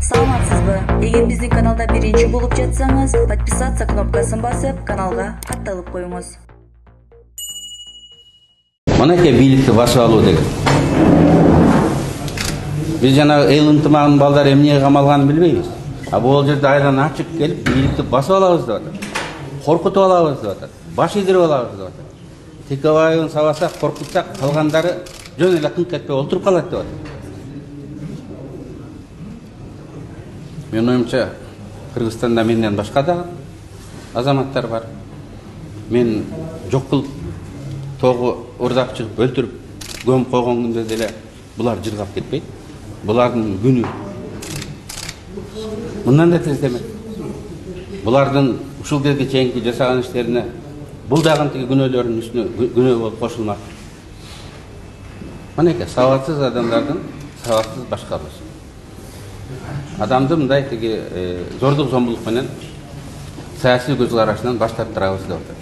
Саламатсызбы? Эгер биздин каналда биринчи болуп жатсаңыз, подписаться кнопкасын басып, каналга катталып коюңуз. Мынакей бийликти басып алуу деген. Биз жана эл ынтымагынын балдары эмнеге камалганын билбейбиз. А бул жерде айдан ачык келип бийликти басып алабыз деп атат. Коркутуп алабыз деп атат. Баш ийдирип алабыз деп атат. Текебаевын сабасак, коркутсак, калгандары жөн эле кыңк этпей отуруп калат деп атат. Менин оюмча, Кыргызстанда менден башка да азаматтар бар. Мен жок кылып, тогу урдап чыгып, өлтүрүп, көмүп койгон күндө деле булар жыргап кетпейт. Булардын күнү мындан да тез эмес. Булардын ушул кезге чейинки жасаган иштерине бул дагы тиги күнөөлөрдүн үстүнө күнөө болуп кошулмак. Мынакей сабатсыз адамдардын сабатсыз башкарууусу. Адамды мындай тиги зордук зомбулук менен саясий көз карашынан баш тартырабыз деп атат.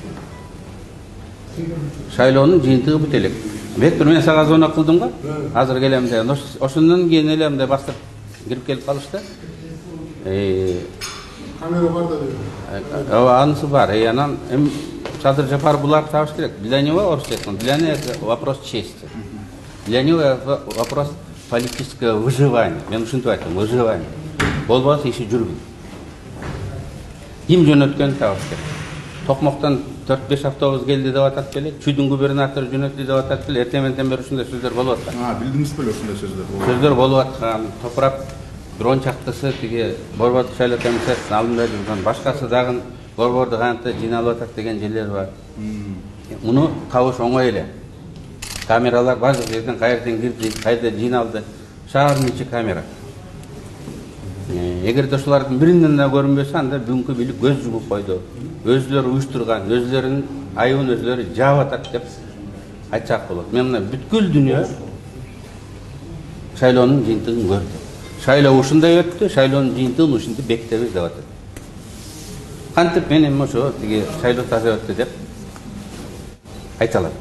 Шайлоонун жыйынтыгы бүт элек. Бектур, мен сага звонок кылдым го. Азыр келем деген. Ошондон кийин эле мындай бастап кирип келип калышты. Камера бар да. Анысы бар. Анан Садыр Жапар булар табыш керек. Для него, орусча айтканда, для него это вопрос чести. Для него это вопрос политического выживания. Мен ушинтип айттым, выживание. Болбосо иши жүрбүйт. Ким жөнөткөн табыш керек. Токмоктон 4-5 автобус келди деп атат беле. Чүйдүн губернатору жөнөттү деп атат беле. Эртең-менден бери ушундай сөздөр болуп аткан. Билдиңиз беле ушундай сөздөр? Сөздөр болуп аткан. Топурак дрон чактысы тиги Борбордук шайлоо комиссиясынын алдында жүргөн, башкасы дагы борборду кантип жыйналып атат деген жерлер бар. Муну табыш оңой эле. Камералар бардык жерден кайерден кирди, кайда жыйналды. Шаардын ичи камера. Эгерде ушулардын биринен да көрүнбөсө, анда бүгүнкү бийлик көз жумуп койду. Өзүлөрү уюштурган, өзүлөрүнүн айыбын өзүлөрү жаап атат деп айтсак болот. Мен мына бүткүл дүйнө шайлоонун жыйынтыгын көрдүм. Шайлоо ушундай өттү, шайлоонун жыйынтыгын ушинтип бекитебиз деп атат. Кантип мен эми ошо тиги шайлоо таза өттү деп айта алам.